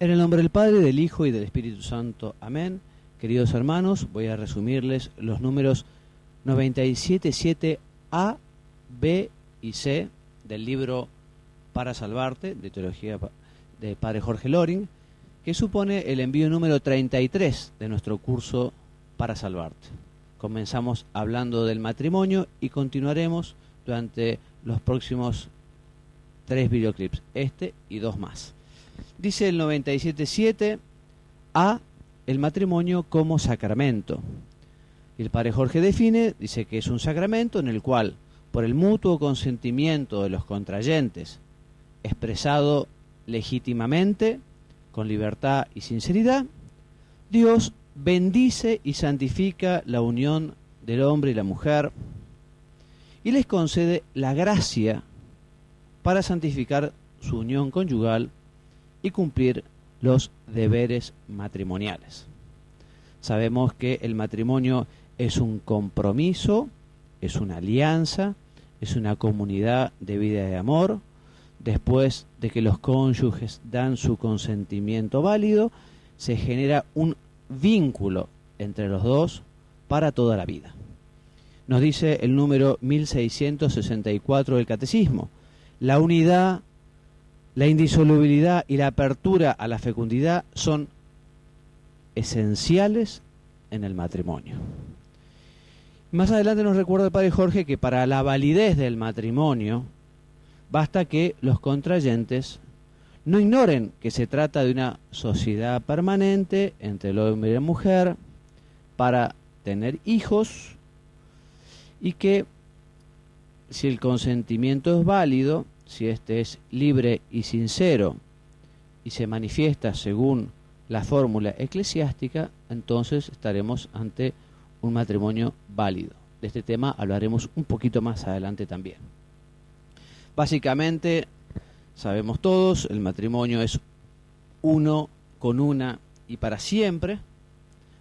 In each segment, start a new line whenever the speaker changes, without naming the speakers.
En el nombre del Padre, del Hijo y del Espíritu Santo. Amén. Queridos hermanos, voy a resumirles los números 97.7a, b y c del libro Para Salvarte, de teología de Padre Jorge Loring, que supone el envío número 33 de nuestro curso Para Salvarte. Comenzamos hablando del matrimonio y continuaremos durante los próximos 3 videoclips, este y 2 más. Dice el 97.7 a el matrimonio como sacramento. Y el Padre Jorge dice que es un sacramento en el cual, por el mutuo consentimiento de los contrayentes, expresado legítimamente, con libertad y sinceridad, Dios bendice y santifica la unión del hombre y la mujer y les concede la gracia para santificar su unión conyugal y cumplir los deberes matrimoniales. Sabemos que el matrimonio es un compromiso, es una alianza, es una comunidad de vida y de amor. Después de que los cónyuges dan su consentimiento válido, se genera un vínculo entre los dos para toda la vida. Nos dice el número 1664 del Catecismo: la unidad, la indisolubilidad y la apertura a la fecundidad son esenciales en el matrimonio. Más adelante nos recuerda el Padre Jorge que para la validez del matrimonio basta que los contrayentes no ignoren que se trata de una sociedad permanente entre el hombre y la mujer para tener hijos, y que si el consentimiento es válido, si este es libre y sincero y se manifiesta según la fórmula eclesiástica, entonces estaremos ante un matrimonio válido. De este tema hablaremos un poquito más adelante también. Básicamente, sabemos todos, el matrimonio es uno con una y para siempre.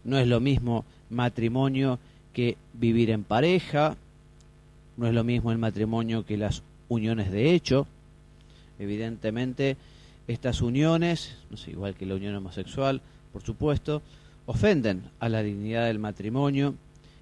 No es lo mismo matrimonio que vivir en pareja, no es lo mismo el matrimonio que las uniones de hecho. Evidentemente, estas uniones, no sé, igual que la unión homosexual, por supuesto, ofenden a la dignidad del matrimonio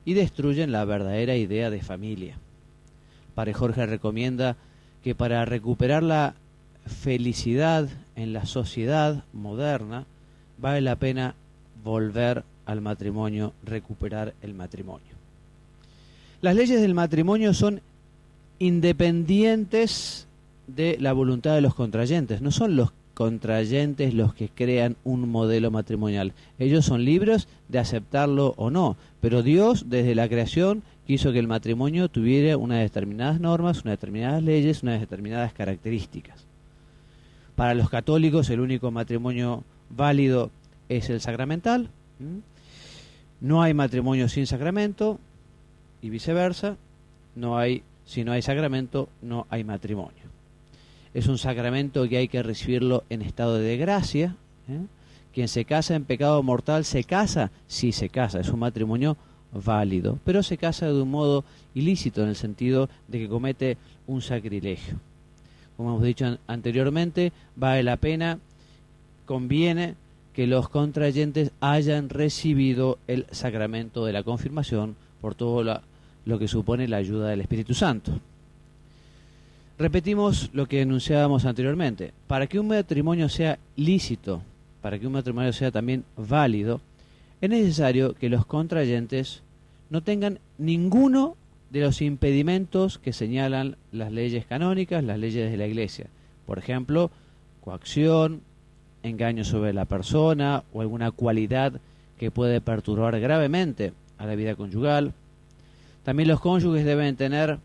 y destruyen la verdadera idea de familia. Padre Jorge recomienda que para recuperar la felicidad en la sociedad moderna, vale la pena volver al matrimonio, recuperar el matrimonio. Las leyes del matrimonio son independientes de la voluntad de los contrayentes. No son los contrayentes los que crean un modelo matrimonial. Ellos son libres de aceptarlo o no, pero Dios desde la creación quiso que el matrimonio tuviera unas determinadas normas, unas determinadas leyes, unas determinadas características. Para los católicos el único matrimonio válido es el sacramental. No hay matrimonio sin sacramento y viceversa. Si no hay sacramento, no hay matrimonio. Es un sacramento que hay que recibirlo en estado de gracia. Quien se casa en pecado mortal, ¿se casa? Sí, se casa. Es un matrimonio válido, pero se casa de un modo ilícito, en el sentido de que comete un sacrilegio. Como hemos dicho anteriormente, vale la pena, conviene que los contrayentes hayan recibido el sacramento de la confirmación por todo lo que supone la ayuda del Espíritu Santo. Repetimos lo que enunciábamos anteriormente. Para que un matrimonio sea lícito, para que un matrimonio sea también válido, es necesario que los contrayentes no tengan ninguno de los impedimentos que señalan las leyes canónicas, las leyes de la Iglesia. Por ejemplo, coacción, engaño sobre la persona o alguna cualidad que puede perturbar gravemente a la vida conyugal. También los cónyuges deben tener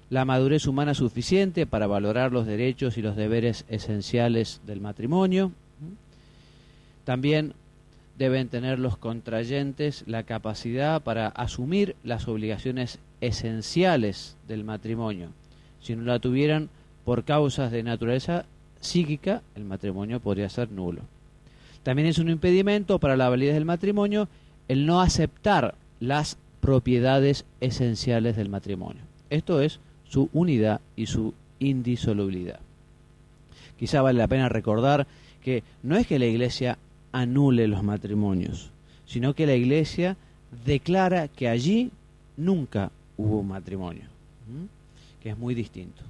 la madurez humana suficiente para valorar los derechos y los deberes esenciales del matrimonio. También deben tener los contrayentes la capacidad para asumir las obligaciones esenciales del matrimonio. Si no la tuvieran por causas de naturaleza psíquica, el matrimonio podría ser nulo. También es un impedimento para la validez del matrimonio el no aceptar las propiedades esenciales del matrimonio. Esto es su unidad y su indisolubilidad. Quizá vale la pena recordar que no es que la Iglesia anule los matrimonios, sino que la Iglesia declara que allí nunca hubo matrimonio, que es muy distinto.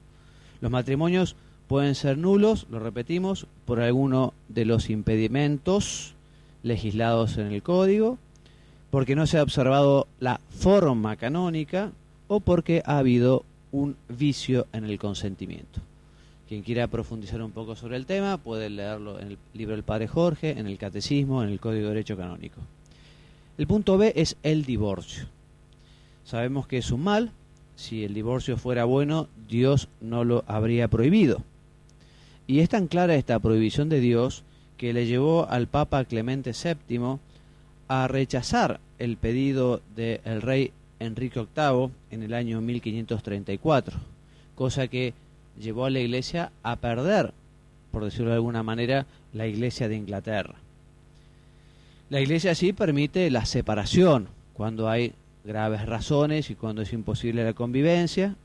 Los matrimonios pueden ser nulos, lo repetimos, por alguno de los impedimentos legislados en el Código, porque no se ha observado la forma canónica o porque ha habido un vicio en el consentimiento. Quien quiera profundizar un poco sobre el tema puede leerlo en el libro del Padre Jorge, en el Catecismo, en el Código de Derecho Canónico. El punto B es el divorcio. Sabemos que es un mal. Si el divorcio fuera bueno, Dios no lo habría prohibido. Y es tan clara esta prohibición de Dios que le llevó al Papa Clemente VII a rechazar el pedido del rey Enrique VIII en el año 1534, cosa que llevó a la Iglesia a perder, por decirlo de alguna manera, la Iglesia de Inglaterra. La Iglesia sí permite la separación cuando hay graves razones y cuando es imposible la convivencia,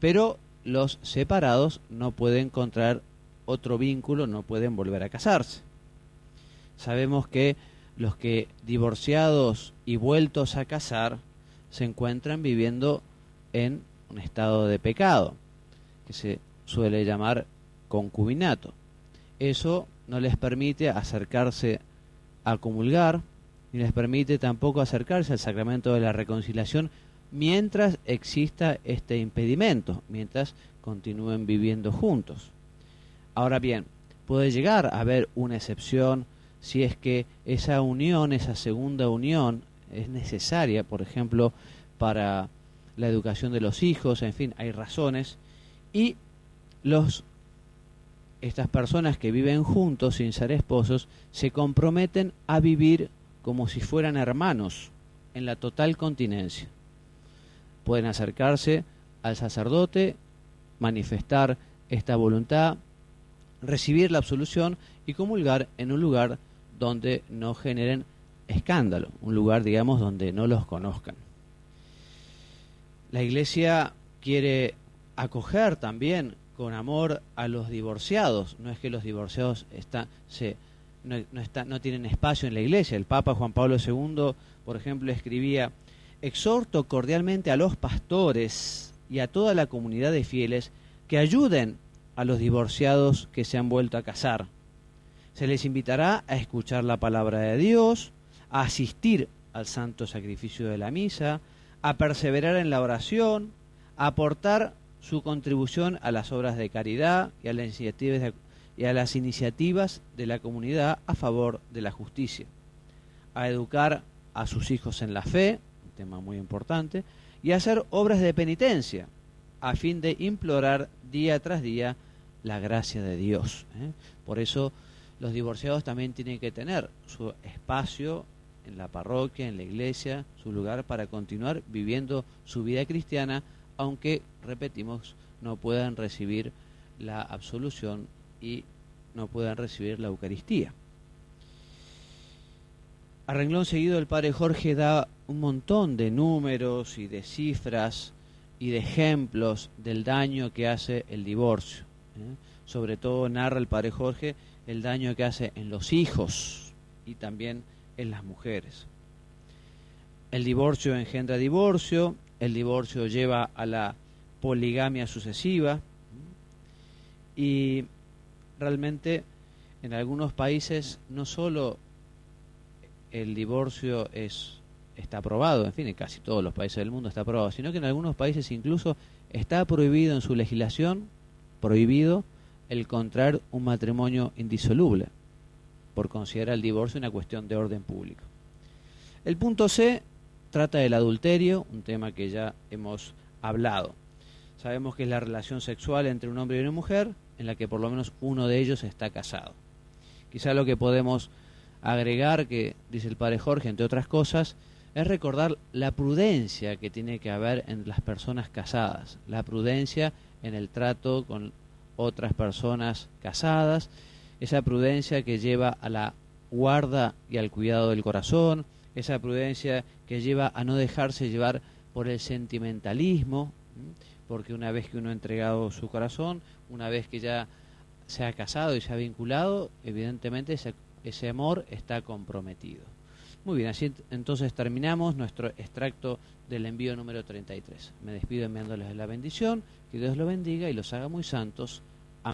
pero los separados no pueden contraer otro vínculo, no pueden volver a casarse. Sabemos que los que divorciados y vueltos a casar se encuentran viviendo en un estado de pecado, que se suele llamar concubinato. Eso no les permite acercarse a comulgar, ni les permite tampoco acercarse al sacramento de la reconciliación mientras exista este impedimento, mientras continúen viviendo juntos. Ahora bien, puede llegar a haber una excepción si es que esa unión, esa segunda unión, es necesaria, por ejemplo, para la educación de los hijos, en fin, hay razones, y estas personas que viven juntos sin ser esposos se comprometen a vivir como si fueran hermanos, en la total continencia. Pueden acercarse al sacerdote, manifestar esta voluntad, recibir la absolución y comulgar en un lugar donde no generen escándalo, un lugar, digamos, donde no los conozcan. La Iglesia quiere acoger también con amor a los divorciados. No es que los divorciados no tienen espacio en la Iglesia. El Papa Juan Pablo II, por ejemplo, escribía: exhorto cordialmente a los pastores y a toda la comunidad de fieles que ayuden a los divorciados que se han vuelto a casar. Se les invitará a escuchar la palabra de Dios, a asistir al santo sacrificio de la misa, a perseverar en la oración, a aportar su contribución a las obras de caridad y a las iniciativas de la comunidad a favor de la justicia, a educar a sus hijos en la fe, un tema muy importante, y a hacer obras de penitencia, a fin de implorar día tras día la gracia de Dios. Por eso los divorciados también tienen que tener su espacio en la parroquia, en la iglesia, su lugar para continuar viviendo su vida cristiana, aunque, repetimos, no puedan recibir la absolución y no puedan recibir la Eucaristía. A renglón seguido, el Padre Jorge da un montón de números y de cifras y de ejemplos del daño que hace el divorcio. Sobre todo narra el Padre Jorge el daño que hace en los hijos y también en las mujeres. El divorcio engendra divorcio, el divorcio lleva a la poligamia sucesiva y realmente en algunos países no solo el divorcio está aprobado, en fin, en casi todos los países del mundo está aprobado, sino que en algunos países incluso está prohibido en su legislación, prohibido el contraer un matrimonio indisoluble, por considerar el divorcio una cuestión de orden público. El punto C trata del adulterio, un tema que ya hemos hablado. Sabemos que es la relación sexual entre un hombre y una mujer, en la que por lo menos uno de ellos está casado. Quizá lo que podemos agregar, que dice el Padre Jorge, entre otras cosas, es recordar la prudencia que tiene que haber en las personas casadas, la prudencia en el trato con otras personas casadas, esa prudencia que lleva a la guarda y al cuidado del corazón, esa prudencia que lleva a no dejarse llevar por el sentimentalismo, porque una vez que uno ha entregado su corazón, una vez que ya se ha casado y se ha vinculado, evidentemente ese amor está comprometido. Muy bien, así entonces terminamos nuestro extracto del envío número 33. Me despido enviándoles la bendición, que Dios los bendiga y los haga muy santos.